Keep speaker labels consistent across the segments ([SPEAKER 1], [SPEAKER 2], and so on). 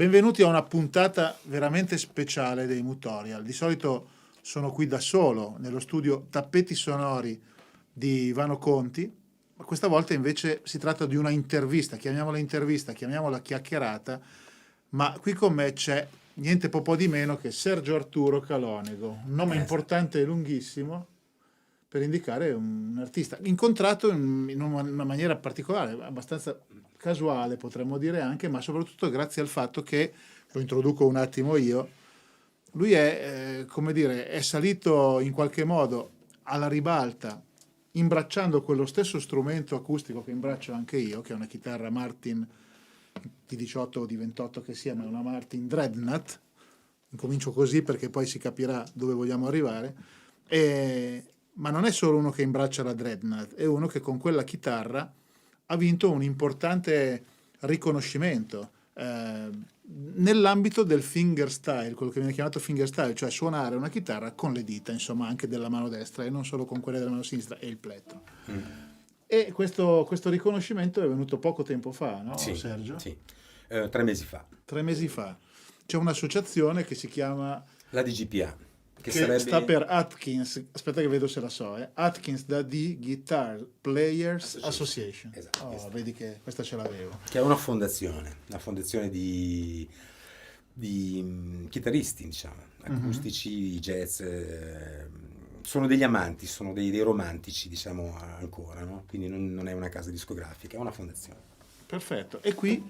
[SPEAKER 1] Benvenuti a una puntata veramente speciale dei Mutorial. Di solito sono qui da solo nello studio Tappeti Sonori di Ivano Conti, ma questa volta invece si tratta di una intervista, chiamiamola chiacchierata, ma qui con me c'è niente po' di meno che Sergio Arturo Calonego, un nome importante e lunghissimo per indicare un artista incontrato in una maniera particolare, abbastanza casuale potremmo dire anche, ma soprattutto grazie al fatto che, lo introduco un attimo io, lui è, come dire, è salito in qualche modo alla ribalta, imbracciando quello stesso strumento acustico che imbraccio anche io, che è una chitarra Martin di 18 o di 28 che sia, ma è una Martin Dreadnought. Incomincio così perché poi si capirà dove vogliamo arrivare. Ma non è solo uno che imbraccia la Dreadnought, è uno che con quella chitarra ha vinto un importante riconoscimento nell'ambito del fingerstyle, quello che viene chiamato fingerstyle, cioè suonare una chitarra con le dita, insomma, anche della mano destra e non solo con quelle della mano sinistra e il plettro. E questo riconoscimento è venuto poco tempo fa, no,
[SPEAKER 2] sì,
[SPEAKER 1] Sergio?
[SPEAKER 2] Sì, 3 mesi fa.
[SPEAKER 1] 3 mesi fa. C'è un'associazione che si chiama...
[SPEAKER 2] La DGPA.
[SPEAKER 1] Che
[SPEAKER 2] sarebbe...
[SPEAKER 1] sta per Atkins, aspetta che vedo se la so, Atkins Daddy Guitar Players Association.
[SPEAKER 2] Esatto.
[SPEAKER 1] Vedi che questa ce l'avevo.
[SPEAKER 2] Che è una fondazione di chitarristi, diciamo, acustici, jazz, sono degli amanti, sono dei romantici, diciamo, ancora, no? Quindi non è una casa discografica, è una fondazione.
[SPEAKER 1] Perfetto. E qui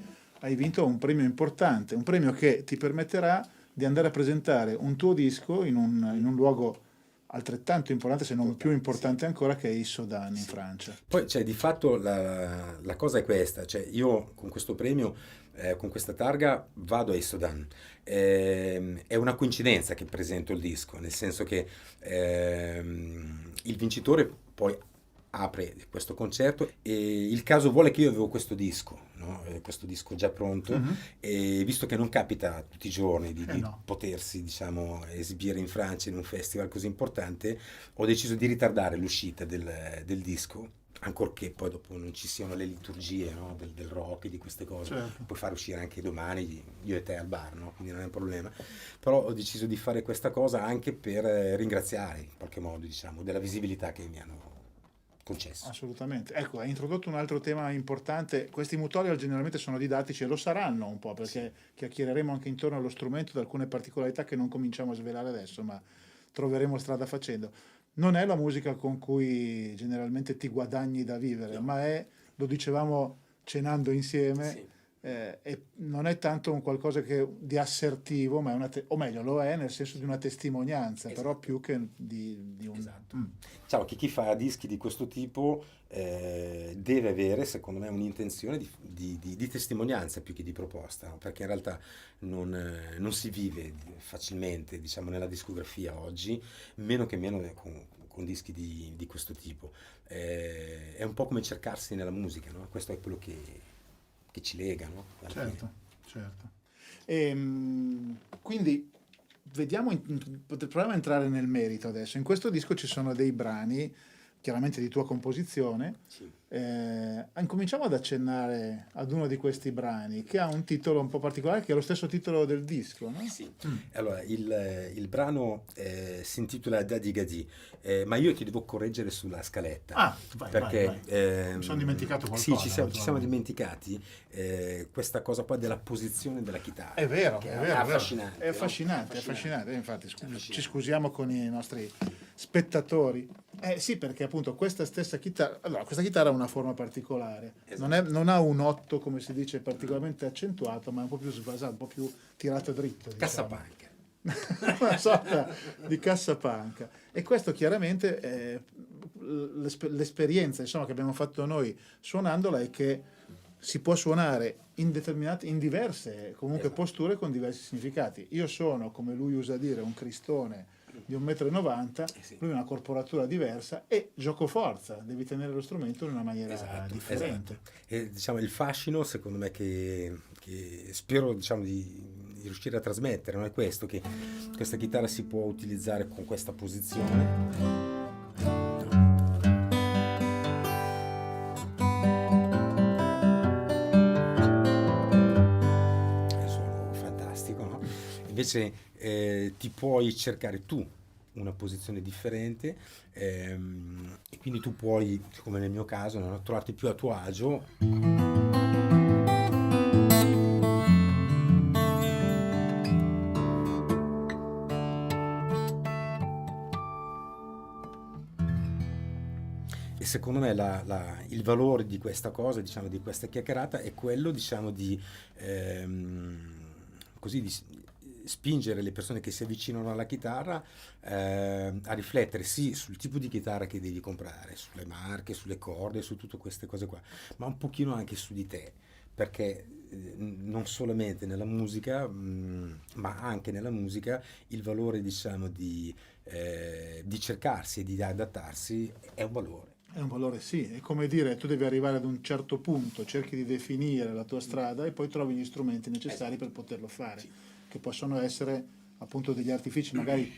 [SPEAKER 1] hai vinto un premio importante, un premio che ti permetterà di andare a presentare un tuo disco in un luogo altrettanto importante, se non più importante ancora, che è Issoudun in Francia.
[SPEAKER 2] Poi, cioè, di fatto la cosa è questa, cioè io con questo premio, con questa targa, vado a Issoudun. È una coincidenza che presento il disco, nel senso che il vincitore poi apre questo concerto e il caso vuole che io avevo questo disco, no? Questo disco già pronto, e visto che non capita tutti i giorni di potersi, diciamo, esibire in Francia in un festival così importante, ho deciso di ritardare l'uscita del disco, ancorché poi dopo non ci siano le liturgie, no? del rock e di queste cose.
[SPEAKER 1] Certo.
[SPEAKER 2] Puoi fare uscire anche domani io e te al bar, no? Quindi non è un problema, però ho deciso di fare questa cosa anche per ringraziare in qualche modo, diciamo, della visibilità che mi hanno concesso.
[SPEAKER 1] Assolutamente. Ecco, hai introdotto un altro tema importante. Questi tutorial generalmente sono didattici e lo saranno un po', perché chiacchiereremo anche intorno allo strumento di alcune particolarità che non cominciamo a svelare adesso, ma troveremo strada facendo. Non è la musica con cui generalmente ti guadagni da vivere, ma è, lo dicevamo cenando insieme, e non è tanto un qualcosa di assertivo, ma è o meglio lo è nel senso di una testimonianza, però più che di un...
[SPEAKER 2] Esatto. Diciamo che chi fa dischi di questo tipo deve avere, secondo me, un'intenzione di testimonianza più che di proposta, no? Perché in realtà non si vive facilmente, diciamo, nella discografia oggi, meno con dischi di questo tipo. È un po' come cercarsi nella musica, no? Questo è quello che ci lega, no?
[SPEAKER 1] Certo. Quindi vediamo, proviamo a entrare nel merito adesso. In questo disco ci sono dei brani, chiaramente di tua composizione. Incominciamo ad accennare ad uno di questi brani, che ha un titolo un po' particolare, che è lo stesso titolo del disco, no?
[SPEAKER 2] Sì. Allora, il brano si intitola Daddy Gadi, ma io ti devo correggere sulla scaletta. Perché
[SPEAKER 1] vai. Mi sono dimenticato qualcosa.
[SPEAKER 2] Sì, ci siamo dimenticati questa cosa qua della posizione della chitarra.
[SPEAKER 1] È vero,
[SPEAKER 2] che
[SPEAKER 1] è
[SPEAKER 2] affascinante.
[SPEAKER 1] È affascinante. Infatti, ci scusiamo con i nostri spettatori. Sì, perché appunto questa stessa chitarra, allora, questa chitarra ha una forma particolare,
[SPEAKER 2] Esatto.
[SPEAKER 1] non ha un 8, come si dice, particolarmente accentuato, ma è un po' più svasato, un po' più tirato dritto, diciamo.
[SPEAKER 2] Cassapanca.
[SPEAKER 1] Una sorta di cassapanca. E questo chiaramente l'esperienza, insomma, che abbiamo fatto noi suonandola è che si può suonare in diverse comunque posture con diversi significati. Io sono, come lui usa dire, un cristone di 1,90 m, lui una corporatura diversa e gioco forza, devi tenere lo strumento in una maniera differente.
[SPEAKER 2] E diciamo il fascino, secondo me, che spero, diciamo, di riuscire a trasmettere, non è questo, che questa chitarra si può utilizzare con questa posizione. invece ti puoi cercare tu una posizione differente, e quindi tu puoi, come nel mio caso, no, trovarti più a tuo agio. E secondo me il valore di questa cosa, diciamo, di questa chiacchierata è quello, diciamo, di, così, spingere le persone che si avvicinano alla chitarra a riflettere sì sul tipo di chitarra che devi comprare, sulle marche, sulle corde, su tutte queste cose qua, ma un pochino anche su di te, perché non solamente nella musica, ma anche nella musica il valore, diciamo, di cercarsi e di adattarsi è un valore.
[SPEAKER 1] È un valore, sì, è come dire, tu devi arrivare ad un certo punto, cerchi di definire la tua strada e poi trovi gli strumenti necessari per poterlo fare, che possono essere appunto degli artifici magari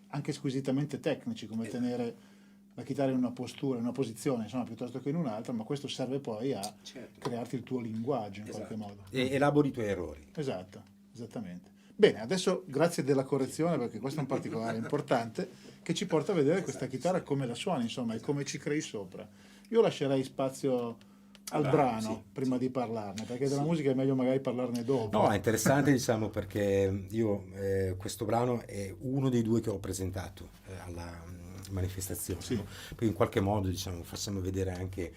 [SPEAKER 1] anche squisitamente tecnici, come tenere la chitarra in una postura, in una posizione, insomma, piuttosto che in un'altra, ma questo serve poi a
[SPEAKER 2] Certo.
[SPEAKER 1] crearti il tuo linguaggio in qualche
[SPEAKER 2] Esatto.
[SPEAKER 1] modo.
[SPEAKER 2] E elabori i tuoi errori.
[SPEAKER 1] Esatto, esattamente. Bene, adesso grazie della correzione perché questo è un particolare importante che ci porta a vedere questa chitarra come la suoni, insomma, e come ci crei sopra. Io lascerei spazio al brano
[SPEAKER 2] Sì,
[SPEAKER 1] prima di parlarne, perché della musica è meglio magari parlarne
[SPEAKER 2] no,
[SPEAKER 1] dopo.
[SPEAKER 2] è interessante, diciamo, perché io questo brano è uno dei due che ho presentato alla manifestazione,
[SPEAKER 1] Sì,
[SPEAKER 2] no? Poi in qualche modo, diciamo, facciamo vedere anche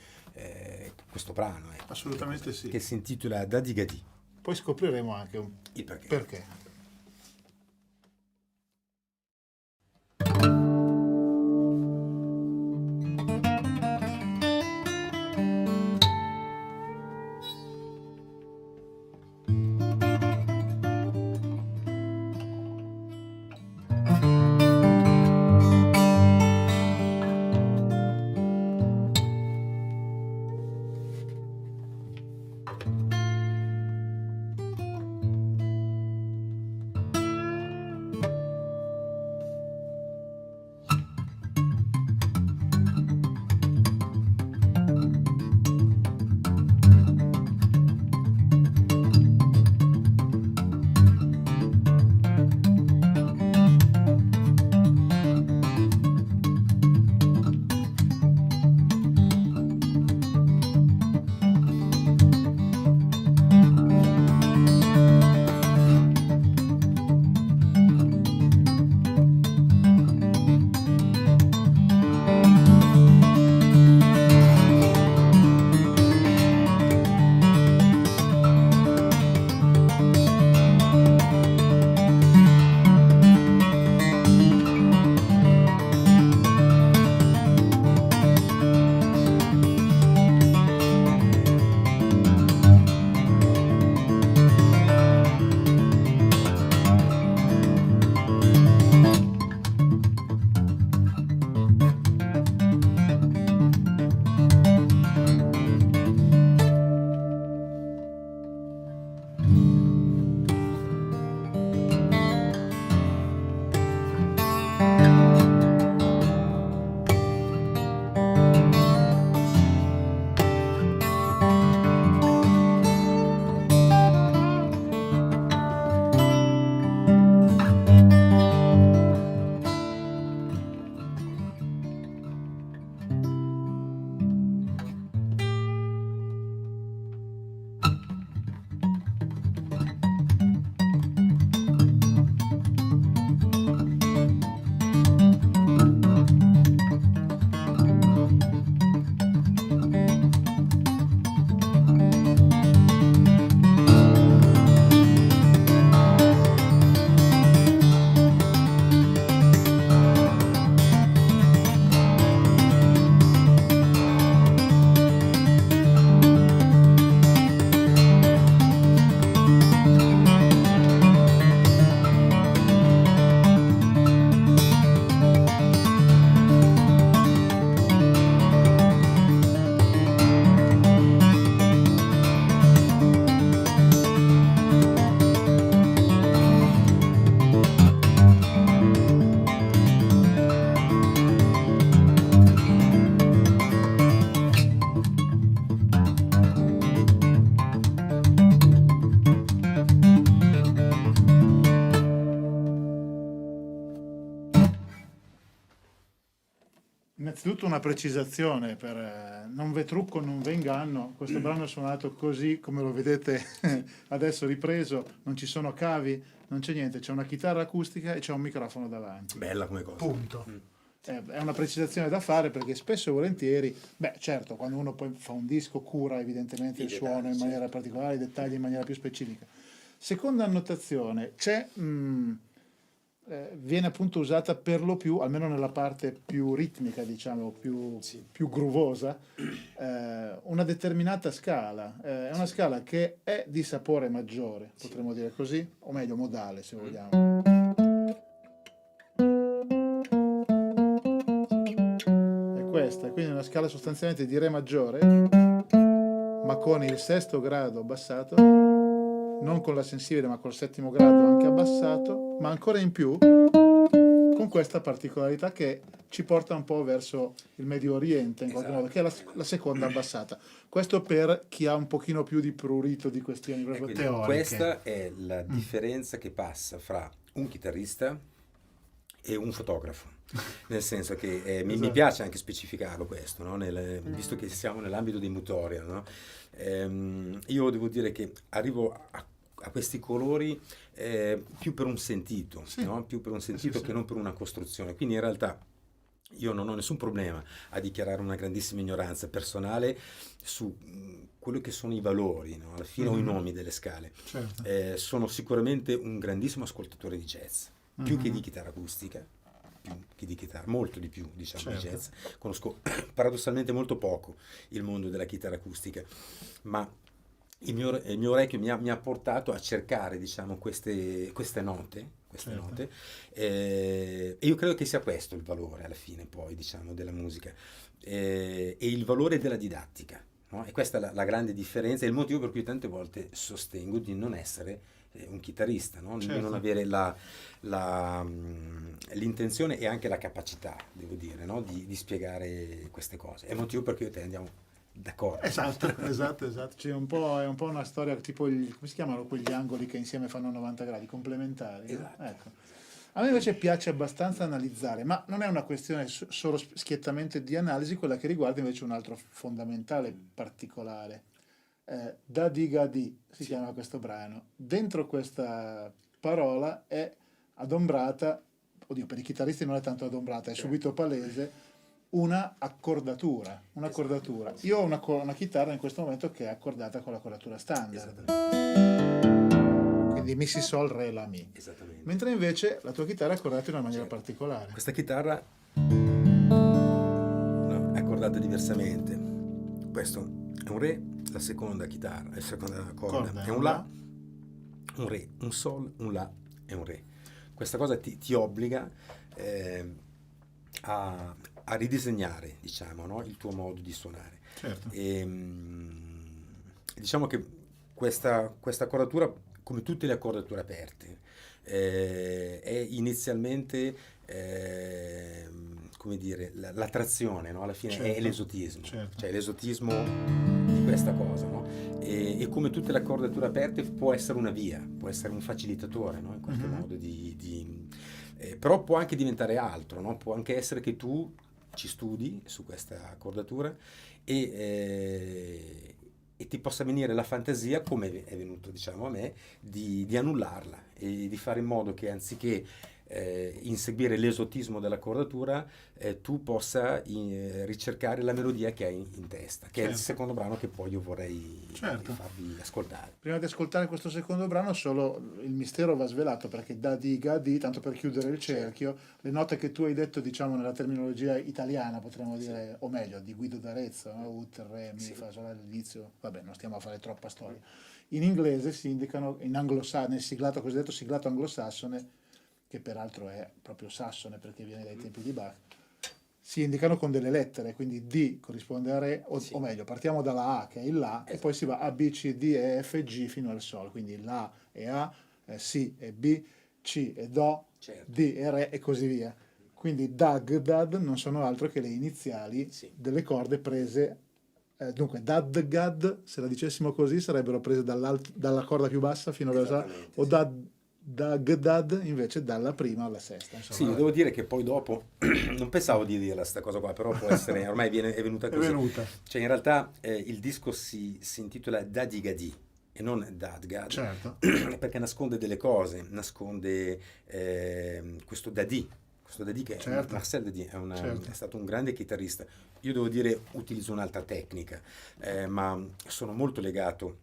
[SPEAKER 2] questo brano, ecco,
[SPEAKER 1] assolutamente sì.
[SPEAKER 2] che si intitola Dadigadi.
[SPEAKER 1] Poi scopriremo anche
[SPEAKER 2] Il perché.
[SPEAKER 1] perché. Innanzitutto una precisazione per non v'è trucco, non v'è inganno. Questo brano è suonato così come lo vedete adesso ripreso, non ci sono cavi, non c'è niente, c'è una chitarra acustica e c'è un microfono davanti.
[SPEAKER 2] Bella come cosa.
[SPEAKER 1] Punto. È una precisazione da fare perché spesso e volentieri, beh certo, quando uno poi fa un disco cura evidentemente il suono in maniera particolare, i dettagli in maniera più specifica. Seconda annotazione, viene appunto usata per lo più, almeno nella parte più ritmica, diciamo, più groovosa, una determinata scala. È una scala che è di sapore maggiore, potremmo dire così, o meglio modale se vogliamo. È questa, quindi una scala sostanzialmente di Re maggiore, ma con il sesto grado abbassato, non con la sensibile ma col settimo grado anche abbassato, ma ancora in più con questa particolarità che ci porta un po' verso il Medio Oriente in qualche modo, che è la seconda abbassata. Questo per chi ha un pochino più di prurito di questioni proprio teoriche.
[SPEAKER 2] Questa è la differenza che passa fra un chitarrista e un fotografo, nel senso che mi piace anche specificarlo questo, no? Visto che siamo nell'ambito dei Mutorial, no? Io devo dire che arrivo a questi colori più per un sentito, no? Più per un sentito che non per una costruzione, quindi in realtà io non ho nessun problema a dichiarare una grandissima ignoranza personale su quello che sono i valori, no? Alla fine o i nomi delle scale.
[SPEAKER 1] Certo.
[SPEAKER 2] Sono sicuramente un grandissimo ascoltatore di jazz, più che di chitarra acustica, più che di chitarra, molto di più, diciamo, di jazz. Conosco paradossalmente molto poco il mondo della chitarra acustica, ma il mio orecchio mi ha portato a cercare, diciamo, queste note, e io credo che sia questo il valore alla fine poi, diciamo, della musica, e il valore della didattica, no? E questa è la grande differenza, è il motivo per cui tante volte sostengo di non essere un chitarrista, no? Di non avere l'intenzione e anche la capacità, devo dire, no? Di spiegare queste cose. È il motivo per cui io e te andiamo d'accordo.
[SPEAKER 1] Esatto. È un po' una storia tipo, come si chiamano quegli angoli che insieme fanno 90 gradi, complementari.
[SPEAKER 2] Esatto.
[SPEAKER 1] Ecco. A me invece piace abbastanza analizzare, ma non è una questione solo schiettamente di analisi, quella che riguarda invece un altro fondamentale particolare. Da di ga di si chiama questo brano. Dentro questa parola è adombrata, oddio, per i chitarristi non è tanto adombrata, è subito palese, una accordatura. Io ho una chitarra in questo momento che è accordata con l'accordatura standard. Quindi mi si sol re la mi.
[SPEAKER 2] Esattamente.
[SPEAKER 1] Mentre invece la tua chitarra è accordata in una maniera particolare.
[SPEAKER 2] Questa chitarra no, è accordata diversamente. Questo è un re, la seconda chitarra, la seconda corda è un la, un re, un sol, un la e un re. Questa cosa ti obbliga a ridisegnare, diciamo, no? Il tuo modo di suonare.
[SPEAKER 1] Certo.
[SPEAKER 2] Diciamo che questa accordatura, come tutte le accordature aperte, è inizialmente come dire, l'attrazione, no? Alla fine è l'esotismo, cioè l'esotismo di questa cosa, no? E come tutte le accordature aperte può essere una via, può essere un facilitatore, no? In qualche modo però può anche diventare altro, no? Può anche essere che tu ci studi su questa accordatura e ti possa venire la fantasia, come è venuto, diciamo, a me, di annullarla e di fare in modo che anziché inseguire l'esotismo dell'accordatura, tu possa ricercare la melodia che hai in testa, che è il secondo brano che poi io vorrei farvi ascoltare.
[SPEAKER 1] Prima di ascoltare questo secondo brano, solo il mistero va svelato, perché da di ga di, tanto per chiudere il cerchio, le note che tu hai detto, diciamo, nella terminologia italiana, potremmo dire, o meglio, di Guido d'Arezzo, no? Ut, re, mi, fa, sol all'inizio, vabbè, non stiamo a fare troppa storia. In inglese si indicano, nel siglato cosiddetto siglato anglosassone, che peraltro è proprio sassone perché viene dai tempi di Bach, si indicano con delle lettere, quindi D corrisponde a Re, o meglio, partiamo dalla A che è il La, e poi si va A, B, C, D, E, F, G fino al Sol, quindi La è A, Si è B, C è Do, D è Re e così via. Quindi Dag, Dad non sono altro che le iniziali delle corde prese, dunque Dad, Gad, se la dicessimo così, sarebbero prese dalla corda più bassa fino alla o Dad, Doug Dad invece dalla prima alla sesta,
[SPEAKER 2] Sì,
[SPEAKER 1] insomma,
[SPEAKER 2] io devo dire che poi dopo, non pensavo di dirla sta cosa qua, però può essere, ormai è venuta
[SPEAKER 1] è
[SPEAKER 2] così.
[SPEAKER 1] venuta,
[SPEAKER 2] Cioè in realtà il disco si intitola Dadigadi e non Dadgad,
[SPEAKER 1] certo,
[SPEAKER 2] perché nasconde delle cose, nasconde questo Dadi che
[SPEAKER 1] certo,
[SPEAKER 2] Marcel Dadi è
[SPEAKER 1] certo.
[SPEAKER 2] stato un grande chitarrista. Io devo dire, utilizzo un'altra tecnica, ma sono molto legato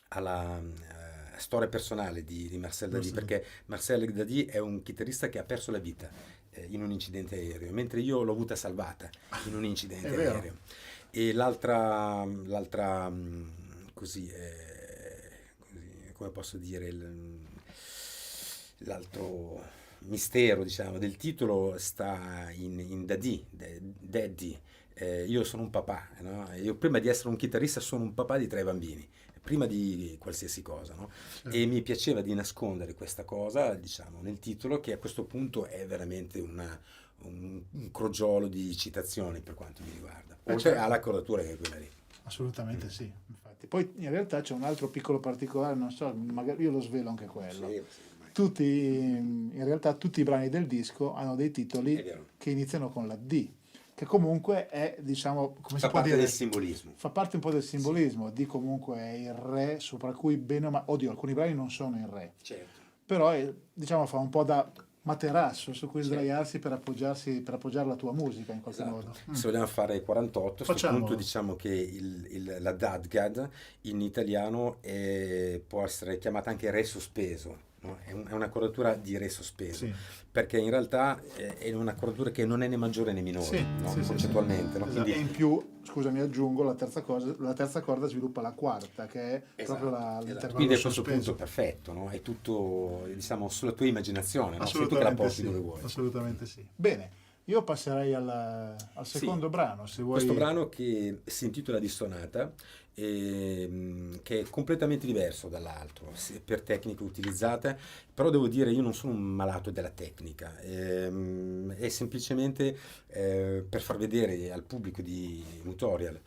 [SPEAKER 2] alla storia personale di Marcel Dadi,
[SPEAKER 1] Verso-
[SPEAKER 2] perché Marcel Dadi è un chitarrista che ha perso la vita in un incidente aereo, mentre io l'ho avuta salvata in un
[SPEAKER 1] È
[SPEAKER 2] incidente
[SPEAKER 1] vero,
[SPEAKER 2] aereo. E l'altra così, come posso dire, l'altro mistero, diciamo, del titolo sta in Dadi, Daddy. Io sono un papà, no? Io prima di essere un chitarrista sono un papà di 3 bambini, prima di qualsiasi cosa, no? E
[SPEAKER 1] certo.
[SPEAKER 2] mi piaceva di nascondere questa cosa, diciamo, nel titolo, che a questo punto è veramente un crogiolo di citazioni per quanto mi riguarda, oltre
[SPEAKER 1] Certo,
[SPEAKER 2] alla coloratura che è quella lì.
[SPEAKER 1] assolutamente sì, infatti. Poi in realtà c'è un altro piccolo particolare, non so, magari io lo svelo anche quello.
[SPEAKER 2] Sì, sì, ormai.
[SPEAKER 1] In realtà tutti i brani del disco hanno dei
[SPEAKER 2] È
[SPEAKER 1] titoli
[SPEAKER 2] vero.
[SPEAKER 1] che iniziano con la D, che comunque è, diciamo, come si
[SPEAKER 2] Fa
[SPEAKER 1] può
[SPEAKER 2] parte del
[SPEAKER 1] dire,
[SPEAKER 2] simbolismo.
[SPEAKER 1] fa parte un po' del
[SPEAKER 2] Sì,
[SPEAKER 1] simbolismo. D comunque è il re sopra cui bene o male, oddio, alcuni brani non sono il re,
[SPEAKER 2] certo,
[SPEAKER 1] però diciamo fa un po' da materasso su cui
[SPEAKER 2] certo.
[SPEAKER 1] sdraiarsi per appoggiarsi, per appoggiare la tua musica in qualche
[SPEAKER 2] Esatto.
[SPEAKER 1] modo.
[SPEAKER 2] Se vogliamo fare 48, a questo punto
[SPEAKER 1] Facciamolo.
[SPEAKER 2] diciamo che la Dadgad in italiano può essere chiamata anche re sospeso, no? È una coloratura di re sospeso,
[SPEAKER 1] Sì.
[SPEAKER 2] perché in realtà è una coloratura che non è né maggiore né minore,
[SPEAKER 1] Sì,
[SPEAKER 2] no?
[SPEAKER 1] sì, sì, sì.
[SPEAKER 2] Concettualmente, no?
[SPEAKER 1] Esatto.
[SPEAKER 2] Quindi,
[SPEAKER 1] E in più, scusami, aggiungo la terza corda sviluppa la quarta, che è proprio
[SPEAKER 2] esatto, esatto.
[SPEAKER 1] l'intervallo
[SPEAKER 2] Quindi a questo punto
[SPEAKER 1] sospeso.
[SPEAKER 2] perfetto, no? È tutto, diciamo, sulla tua immaginazione, no? Sei tu che la
[SPEAKER 1] Assolutamente
[SPEAKER 2] porti
[SPEAKER 1] sì,
[SPEAKER 2] dove vuoi.
[SPEAKER 1] assolutamente sì. Bene, io passerei al
[SPEAKER 2] Sì,
[SPEAKER 1] secondo brano, se
[SPEAKER 2] questo
[SPEAKER 1] vuoi.
[SPEAKER 2] brano che si intitola Dissonata, che è completamente diverso dall'altro per tecniche utilizzate, però devo dire io non sono un malato della tecnica, è semplicemente per far vedere al pubblico di Mutorial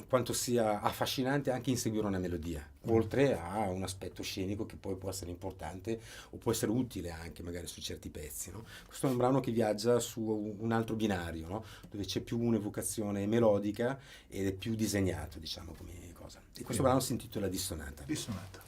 [SPEAKER 2] quanto sia affascinante anche inseguire una melodia,
[SPEAKER 1] Mm.
[SPEAKER 2] oltre a un aspetto scenico che poi può essere importante o può essere utile anche magari su certi pezzi, no? Questo è un brano che viaggia su un altro binario, no? Dove c'è più un'evocazione melodica ed è più disegnato, diciamo, come cosa. E questo
[SPEAKER 1] Bene,
[SPEAKER 2] brano si intitola Dissonata.
[SPEAKER 1] dissonata.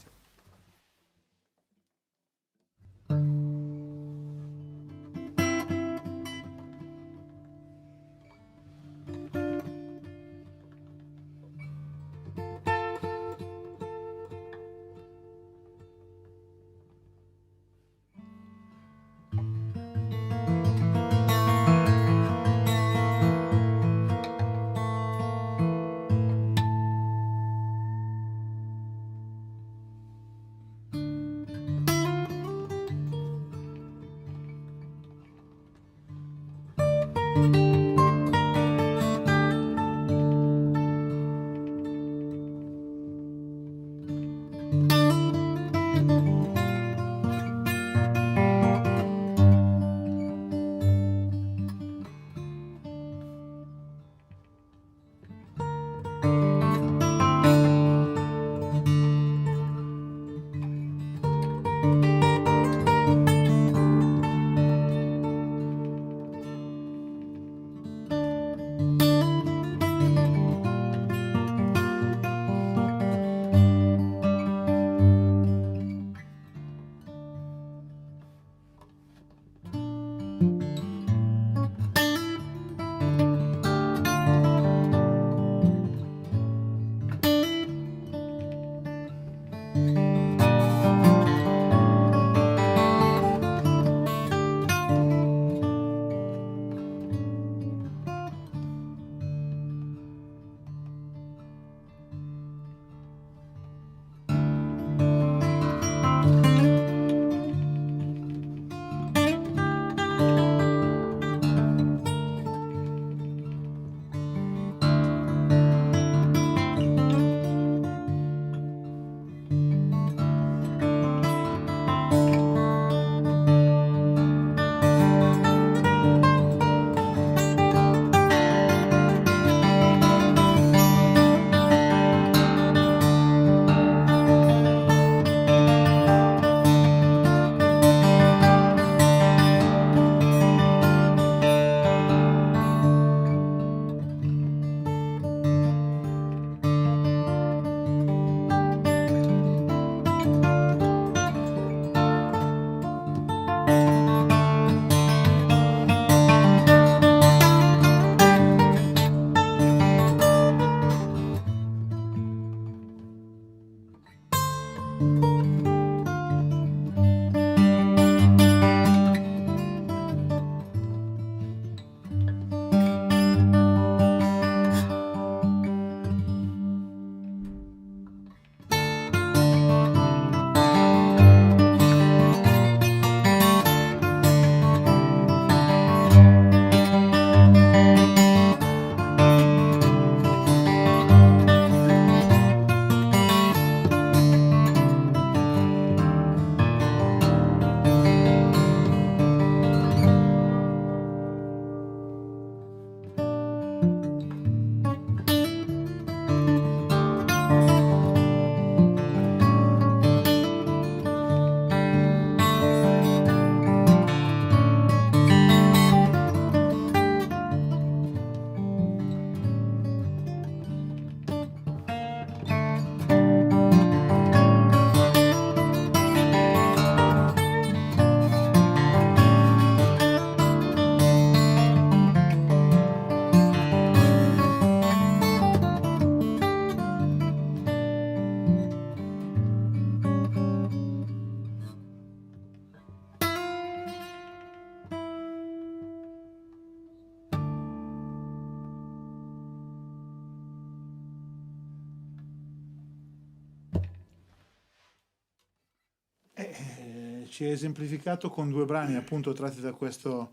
[SPEAKER 1] ci hai esemplificato con 2 brani appunto tratti da questo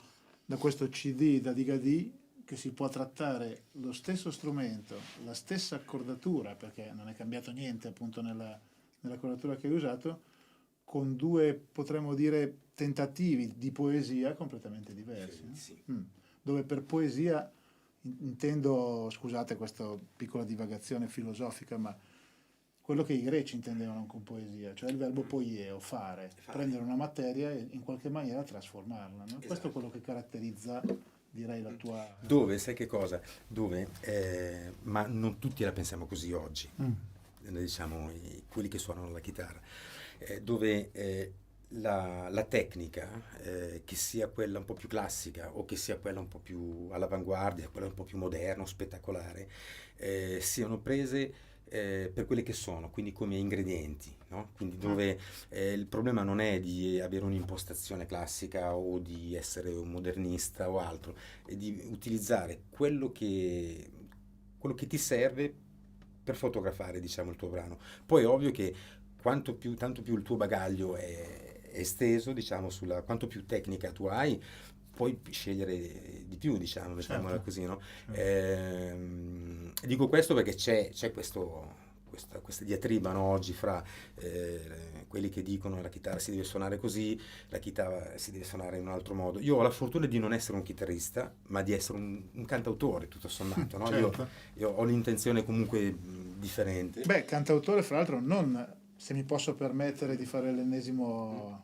[SPEAKER 1] CD da Diga-Dee, che si può trattare lo stesso strumento, la stessa accordatura, perché non è cambiato niente appunto nell'accordatura che hai usato, con 2, potremmo dire, tentativi di poesia completamente diversi.
[SPEAKER 2] Sì.
[SPEAKER 1] Dove per poesia intendo, scusate questa piccola divagazione filosofica, ma quello che i greci intendevano con poesia, cioè il verbo poieo, fare, prendere una materia e in qualche maniera trasformarla. No?
[SPEAKER 2] Esatto.
[SPEAKER 1] Questo è quello che caratterizza, direi, la tua...
[SPEAKER 2] Dove, sai che cosa? Dove, ma non tutti la pensiamo così oggi, diciamo quelli che suonano la chitarra, dove la tecnica, che sia quella un po' più classica o che sia quella un po' più all'avanguardia, quella un po' più moderna o spettacolare, siano prese per quelle che sono, quindi come ingredienti, no? Quindi dove il problema non è di avere un'impostazione classica o di essere un modernista o altro, è di utilizzare quello che ti serve per fotografare, diciamo, il tuo brano. Poi è ovvio che tanto più il tuo bagaglio è esteso, diciamo, quanto più tecnica tu hai, puoi scegliere di più, diciamo, mettiamola così, no? Dico questo perché c'è questa diatriba, no, oggi fra quelli che dicono la chitarra si deve suonare così, la chitarra si deve suonare in un altro modo. Io ho la fortuna di non essere un chitarrista, ma di essere un cantautore, tutto sommato, no?
[SPEAKER 1] Certo.
[SPEAKER 2] Io ho l'intenzione comunque differente.
[SPEAKER 1] Beh, cantautore, fra l'altro, non, se mi posso permettere di fare l'ennesima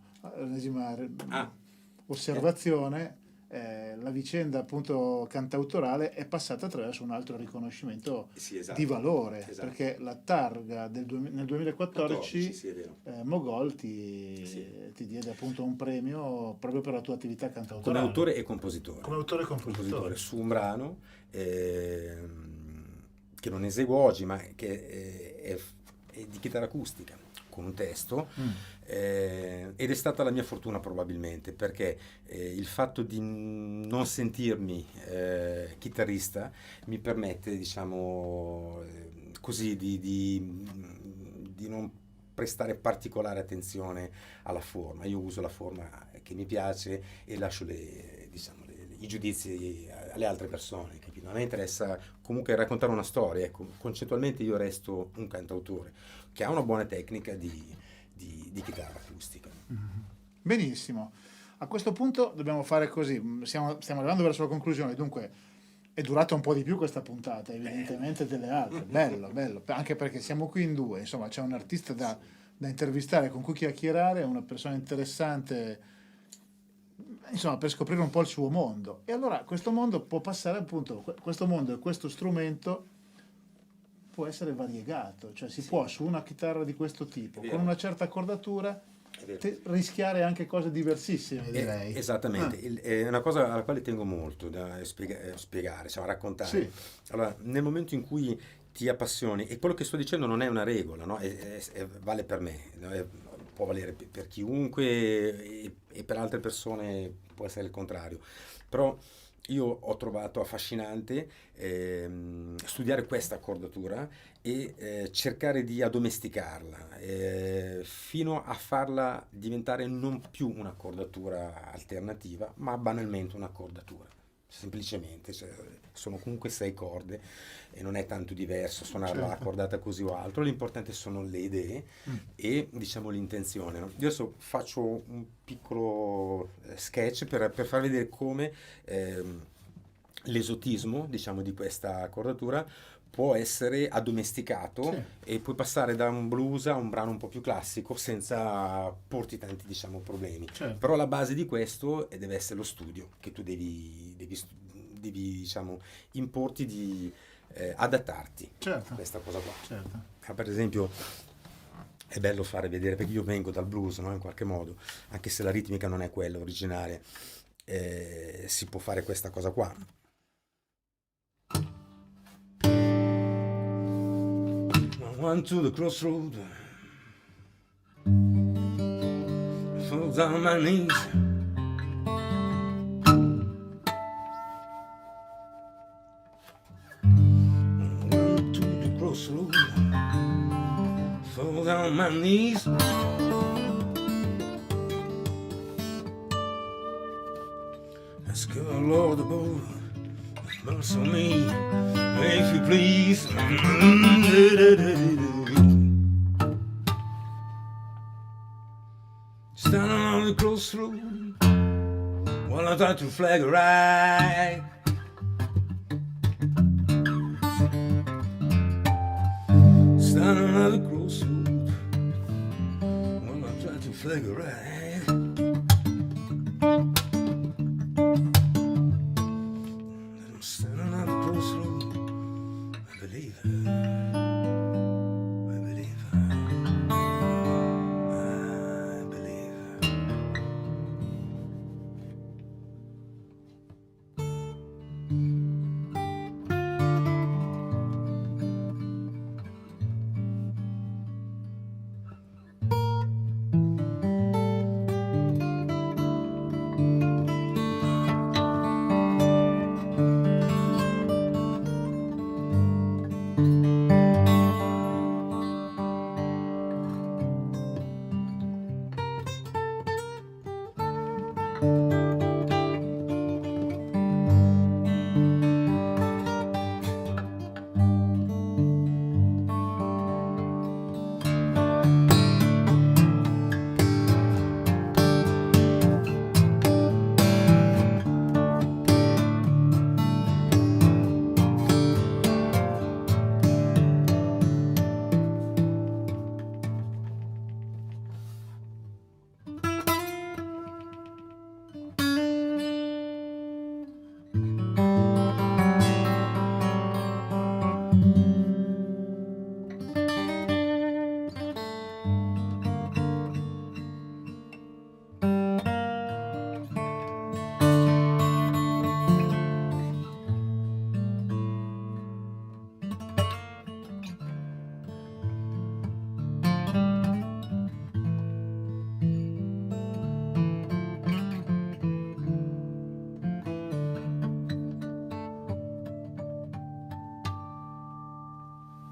[SPEAKER 1] osservazione, la vicenda appunto cantautorale è passata attraverso un altro riconoscimento di valore, perché la targa nel 2014
[SPEAKER 2] sì, è vero.
[SPEAKER 1] Mogol ti diede appunto un premio proprio per la tua attività cantautorale.
[SPEAKER 2] Come autore e compositore.
[SPEAKER 1] Come autore e compositore.
[SPEAKER 2] Su un brano che non eseguo oggi, ma che è di chitarra acustica, con un testo, ed è stata la mia fortuna probabilmente, perché il fatto di non sentirmi chitarrista mi permette, diciamo, così di non prestare particolare attenzione alla forma. Io uso la forma che mi piace e lascio i giudizi alle altre persone, capito? A me interessa comunque raccontare una storia, ecco. Concettualmente io resto un cantautore che ha una buona tecnica di chitarra acustica.
[SPEAKER 1] Benissimo, a questo punto dobbiamo fare così, stiamo arrivando verso la conclusione, dunque è durata un po' di più questa puntata evidentemente delle altre, bello, anche perché siamo qui in 2, insomma c'è un artista da intervistare, con cui chiacchierare, una persona interessante, insomma, per scoprire un po' il suo mondo. E allora questo mondo può passare appunto, questo mondo e questo strumento può essere variegato, cioè si può su una chitarra di questo tipo, con una certa accordatura, rischiare anche cose diversissime, direi.
[SPEAKER 2] Esattamente, è una cosa alla quale tengo molto da spiegare, cioè raccontare.
[SPEAKER 1] Sì.
[SPEAKER 2] Allora, nel momento in cui ti appassioni, e quello che sto dicendo non è una regola, no? Vale per me, no? Può valere per chiunque e per altre persone può essere il contrario, però io ho trovato affascinante studiare questa accordatura e cercare di addomesticarla fino a farla diventare non più un'accordatura alternativa, ma banalmente un'accordatura. Semplicemente, cioè, sono comunque 6 corde e non è tanto diverso suonarla accordata così o altro, l'importante sono le idee e, diciamo, l'intenzione, no? Io adesso faccio un piccolo sketch per far vedere come l'esotismo, diciamo, di questa accordatura può essere addomesticato e puoi passare da un blues a un brano un po' più classico senza porti tanti, diciamo, problemi. Però la base di questo deve essere lo studio, che tu devi diciamo, importi di adattarti a questa cosa qua. Per esempio è bello fare vedere, perché io vengo dal blues, no? In qualche modo, anche se la ritmica non è quella originale, si può fare questa cosa qua. One to the crossroad, falls on my knees. One to the crossroad, falls on my knees. Ask the Lord above, mercy on me, if you please. Standing on the crossroad while I try to flag a ride. Standing on the crossroad while I try to flag a ride. Standing on the crossroad, I believe her. I believe her. I believe her.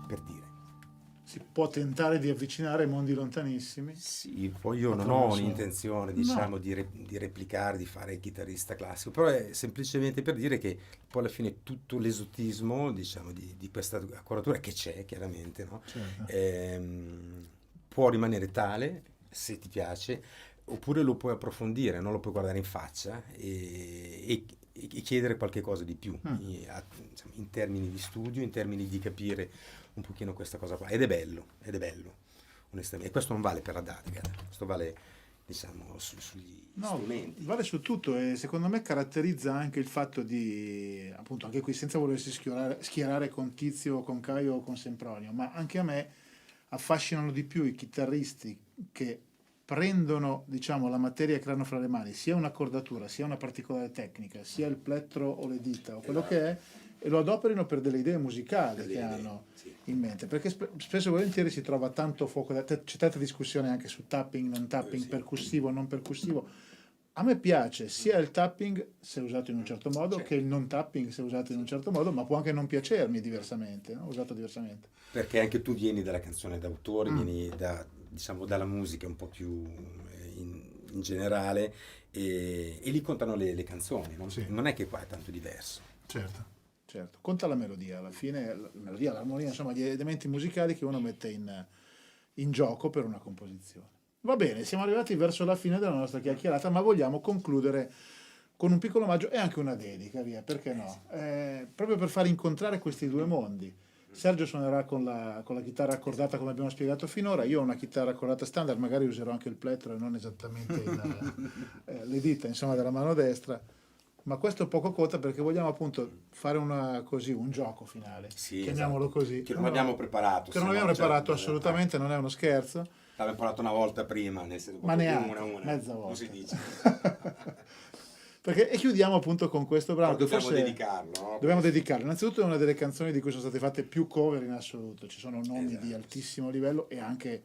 [SPEAKER 2] Per dire.
[SPEAKER 1] Si può tentare di avvicinare mondi lontanissimi.
[SPEAKER 2] Sì, poi io non ho
[SPEAKER 1] Attraverso-
[SPEAKER 2] un'intenzione,
[SPEAKER 1] No.
[SPEAKER 2] diciamo, di replicare, di fare il chitarrista classico, però è semplicemente per dire che poi alla fine tutto l'esotismo, diciamo, di questa accoratura, che c'è chiaramente, no?
[SPEAKER 1] Certo.
[SPEAKER 2] Può rimanere tale, se ti piace, oppure lo puoi approfondire, non lo puoi guardare in faccia e chiedere qualche cosa di più, insomma, in termini di studio, in termini di capire un pochino questa cosa qua, ed è bello, onestamente. E questo non vale per la Dadgad, questo vale, diciamo, sugli
[SPEAKER 1] No,
[SPEAKER 2] strumenti.
[SPEAKER 1] vale su tutto e secondo me caratterizza anche il fatto di, appunto, anche qui senza volersi schierare con Tizio, o con Caio o con Sempronio, ma anche a me affascinano di più i chitarristi che prendono, diciamo, la materia che hanno fra le mani, sia un'accordatura, sia una particolare tecnica, sia il plettro o le dita o quello che è, e lo adoperino per delle idee musicali
[SPEAKER 2] Per
[SPEAKER 1] che
[SPEAKER 2] delle idee,
[SPEAKER 1] hanno
[SPEAKER 2] sì.
[SPEAKER 1] in mente, perché spesso e volentieri si trova tanto fuoco, c'è tanta discussione anche su tapping, non tapping,
[SPEAKER 2] Sì.
[SPEAKER 1] percussivo, non percussivo. A me piace sia il tapping se usato in un certo modo
[SPEAKER 2] Certo.
[SPEAKER 1] che il non tapping se usato in un certo modo, ma può anche non piacermi diversamente, no? Usato diversamente.
[SPEAKER 2] Perché anche tu vieni dalla canzone d'autore, vieni diciamo, dalla musica un po' più in generale, e lì contano le canzoni, no?
[SPEAKER 1] Sì.
[SPEAKER 2] Non è che qua è tanto diverso.
[SPEAKER 1] Certo. Certo, conta la melodia, alla fine la melodia, l'armonia, insomma gli elementi musicali che uno mette in gioco per una composizione. Va bene, siamo arrivati verso la fine della nostra chiacchierata, ma vogliamo concludere con un piccolo omaggio e anche una dedica, via, perché no? Proprio per far incontrare questi due mondi. Sergio suonerà con la chitarra accordata come abbiamo spiegato finora, io ho una chitarra accordata standard, magari userò anche il plettro e non esattamente le dita, insomma, della mano destra. Ma questo poco conta perché vogliamo appunto fare un gioco finale,
[SPEAKER 2] Sì,
[SPEAKER 1] chiamiamolo
[SPEAKER 2] esatto.
[SPEAKER 1] così.
[SPEAKER 2] Che non abbiamo preparato.
[SPEAKER 1] Che non abbiamo preparato assolutamente, non è uno scherzo.
[SPEAKER 2] L'abbiamo imparato una volta prima, nel senso,
[SPEAKER 1] Ma neanche,
[SPEAKER 2] una,
[SPEAKER 1] mezza
[SPEAKER 2] non
[SPEAKER 1] volta.
[SPEAKER 2] si dice.
[SPEAKER 1] E chiudiamo appunto con questo brano.
[SPEAKER 2] Però
[SPEAKER 1] Che
[SPEAKER 2] dobbiamo
[SPEAKER 1] forse
[SPEAKER 2] dedicarlo, no?
[SPEAKER 1] dobbiamo dedicarlo. Innanzitutto è una delle canzoni di cui sono state fatte più cover in assoluto. Ci sono nomi
[SPEAKER 2] Esatto.
[SPEAKER 1] di altissimo livello e anche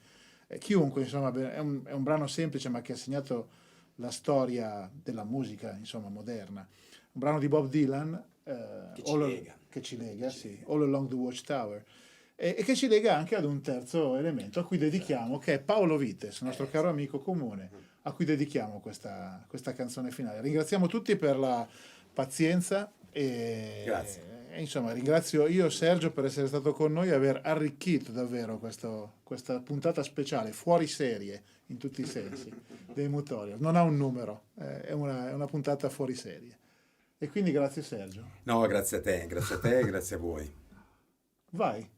[SPEAKER 1] chiunque, insomma, è un brano semplice ma che ha segnato la storia della musica, insomma, moderna. Un brano di Bob Dylan che ci lega, sì, All Along the Watchtower, e che ci lega anche ad un terzo elemento a cui dedichiamo, che è Paolo Vites, nostro caro amico comune, a cui dedichiamo questa canzone finale. Ringraziamo tutti per la pazienza
[SPEAKER 2] Grazie.
[SPEAKER 1] e insomma ringrazio io Sergio per essere stato con noi e aver arricchito davvero questa puntata speciale, fuori serie in tutti i sensi, dei Mutorial. Non ha un numero, è una puntata fuori serie. E quindi grazie Sergio.
[SPEAKER 2] No, grazie a te e grazie a voi.
[SPEAKER 1] Vai.